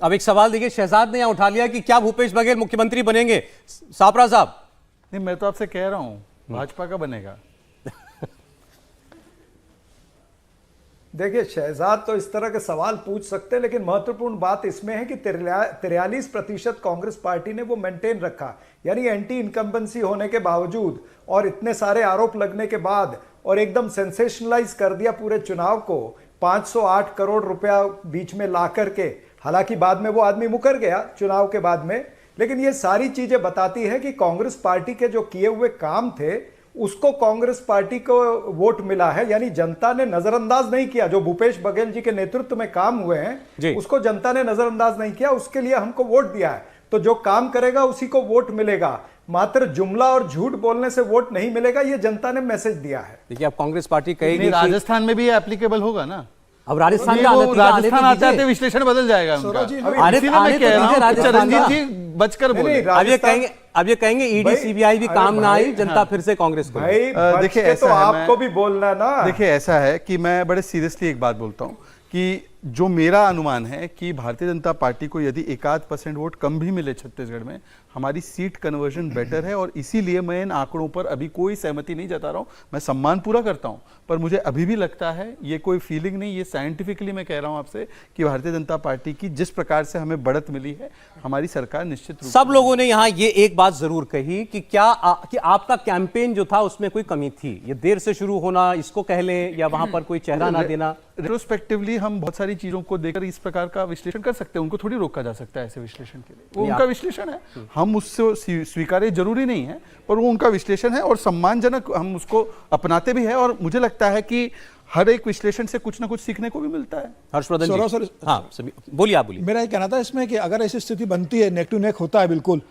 अब एक सवाल देखिए, शहजाद ने यहां उठा लिया कि क्या भूपेश बघेल मुख्यमंत्री बनेंगे। सापरा साहब, नहीं, मैं तो आपसे कह रहा हूं भाजपा का बनेगा। देखिए, शहजाद तो इस तरह के सवाल पूछ सकते हैं, लेकिन महत्वपूर्ण बात इसमें है कि 43% कांग्रेस पार्टी ने वो मेंटेन रखा। यानी एंटी इनकम्बेंसी होने के बावजूद और इतने सारे आरोप लगने के बाद और एकदम सेंसेशनलाइज कर दिया पूरे चुनाव को, 508 करोड़ रुपया बीच में ला करके। हालांकि बाद में वो आदमी मुकर गया चुनाव के बाद में, लेकिन ये सारी चीजें बताती है कि कांग्रेस पार्टी के जो किए हुए काम थे उसको कांग्रेस पार्टी को वोट मिला है। यानी जनता ने नजरअंदाज नहीं किया। जो भूपेश बघेल जी के नेतृत्व में काम हुए हैं उसको जनता ने नजरअंदाज नहीं किया, उसके लिए हमको वोट दिया है। तो जो काम करेगा उसी को वोट मिलेगा, मात्र जुमला और झूठ बोलने से वोट नहीं मिलेगा, ये जनता ने मैसेज दिया है। देखिए, अब कांग्रेस पार्टी कहेगी राजस्थान में भी ये एप्लीकेबल होगा ना। अब राजस्थान आते आते विश्लेषण बदल जाएगा उनका। रंजीत जी बचकर बोले, अब ये कहेंगे ईडी सीबीआई भी काम ना आई, जनता फिर से कांग्रेस को। देखिए, ऐसा तो आपको भी बोलना ना। देखिए, ऐसा है कि मैं बड़े सीरियसली एक बात बोलता हूं कि जो मेरा अनुमान है कि भारतीय जनता पार्टी को यदि 1-8% वोट कम भी मिले छत्तीसगढ़ में, हमारी सीट कन्वर्जन बेटर है। और इसीलिए मैं इन आंकड़ों पर अभी कोई सहमति नहीं जता रहा हूं। मैं सम्मान पूरा करता हूं, पर मुझे अभी भी लगता है, ये कोई फीलिंग नहीं, ये साइंटिफिकली मैं कह रहा हूं आपसे कि भारतीय जनता पार्टी की जिस प्रकार से हमें बढ़त मिली है, हमारी सरकार निश्चित रूप। सब लोगों ने यहां ये एक बात जरूर कही कि कि आपका कैंपेन जो था उसमें कोई कमी थी, ये देर से शुरू होना, इसको कह लें, या वहां पर कोई चेहरा ना देना। रेट्रोस्पेक्टिवली हम बहुत सारी चीजों को देखकर इस प्रकार का विश्लेषण कर सकते हैं। उनको थोड़ी रोका जा सकता है ऐसे विश्लेषण के लिए। वो उनका विश्लेषण है, हम उससे स्वीकार्य जरूरी नहीं है, पर वो उनका विश्लेषण है और सम्मानजनक, हम उसको अपनाते भी है। और मुझे लगता है कि हर एक विश्लेषण से कुछ ना कुछ सीखने को भी मिलता है। हर्षवर्धन जी, हाँ, बोलिए, आप बोलिए। मेरा ये कहना था इसमें कि अगर ऐसी स्थिति बनती है, नेक टू नेक होता है बिल्कुल,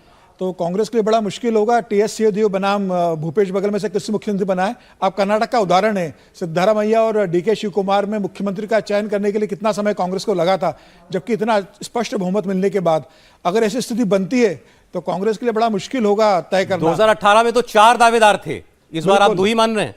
तो कांग्रेस के लिए बड़ा मुश्किल होगा। टीएस सिंहदेव बनाम भूपेश बघेल में से किससे मुख्यमंत्री बनाए। अब कर्नाटक का उदाहरण है, सिद्धारमैया और डीके शिव कुमार में मुख्यमंत्री का चयन करने के लिए कितना समय कांग्रेस को लगा था, जबकि इतना स्पष्ट बहुमत मिलने के बाद अगर ऐसी स्थिति बनती है तो कांग्रेस के लिए बड़ा मुश्किल होगा तय करना। 2018 में तो 4 दावेदार थे, इस बार आप 2 ही मान रहे हैं?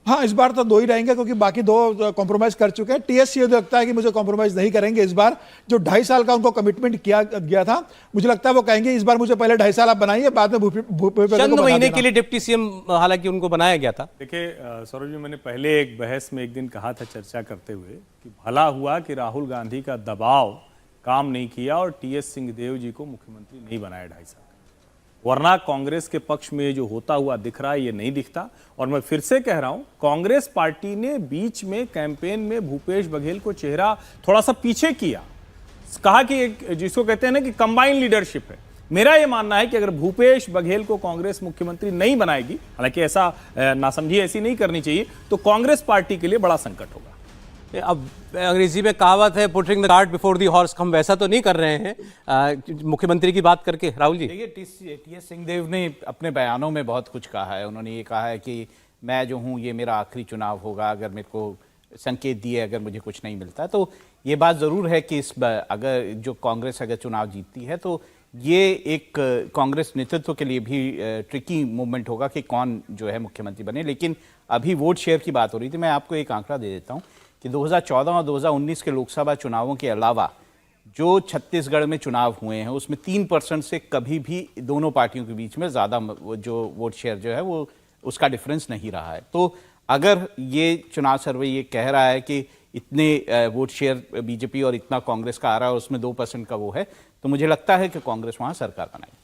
हाँ, इस बार तो 2 ही रहेंगे, क्योंकि बाकी 2 कॉम्प्रोमाइज कर चुके हैं। टीएस सिंहदेव लगता है कि मुझे कॉम्प्रोमाइज नहीं करेंगे इस बार। जो 2.5 साल का उनको कमिटमेंट किया गया था, मुझे लगता है वो कहेंगे इस बार मुझे पहले 2.5 साल आप बनाइए, बाद में चंद महीने के लिए डिप्टी सीएम हालांकि उनको बनाया गया था। देखिए सौरभ जी, मैंने पहले एक बहस में एक दिन कहा था चर्चा करते हुए कि भला हुआ कि राहुल गांधी का दबाव काम नहीं किया और टीएस सिंहदेव जी को मुख्यमंत्री नहीं बनाया 2.5 साल, वरना कांग्रेस के पक्ष में जो होता हुआ दिख रहा है ये नहीं दिखता। और मैं फिर से कह रहा हूं, कांग्रेस पार्टी ने बीच में कैंपेन में भूपेश बघेल को चेहरा थोड़ा सा पीछे किया, कहा कि एक जिसको कहते हैं ना कि कंबाइन लीडरशिप है। मेरा यह मानना है कि अगर भूपेश बघेल को कांग्रेस मुख्यमंत्री नहीं बनाएगी, हालांकि ऐसा नासमझी ऐसी नहीं करनी चाहिए, तो कांग्रेस पार्टी के लिए बड़ा संकट होगा। अब अंग्रेजी में कहावत है, putting the cart before the horse, हम वैसा तो नहीं कर रहे हैं मुख्यमंत्री की बात करके। राहुल जी, देखिए, टीएस सिंहदेव ने अपने बयानों में बहुत कुछ कहा है। उन्होंने ये कहा है कि मैं जो हूँ ये मेरा आखिरी चुनाव होगा, अगर मेरे को संकेत दिए अगर मुझे कुछ नहीं मिलता। तो ये बात ज़रूर है कि अगर जो कांग्रेस अगर चुनाव जीतती है तो ये एक कांग्रेस नेतृत्व के लिए भी ट्रिकी मूवमेंट होगा कि कौन जो है मुख्यमंत्री बने। लेकिन अभी वोट शेयर की बात हो रही थी, मैं आपको एक आंकड़ा दे देता हूँ कि 2014 और 2019 के लोकसभा चुनावों के अलावा जो छत्तीसगढ़ में चुनाव हुए हैं उसमें 3% से कभी भी दोनों पार्टियों के बीच में ज़्यादा जो वोट शेयर जो है वो उसका डिफरेंस नहीं रहा है। तो अगर ये चुनाव सर्वे ये कह रहा है कि इतने वोट शेयर बीजेपी और इतना कांग्रेस का आ रहा है और उसमें 2% का वो है, तो मुझे लगता है कि कांग्रेस वहाँ सरकार बनाएगी।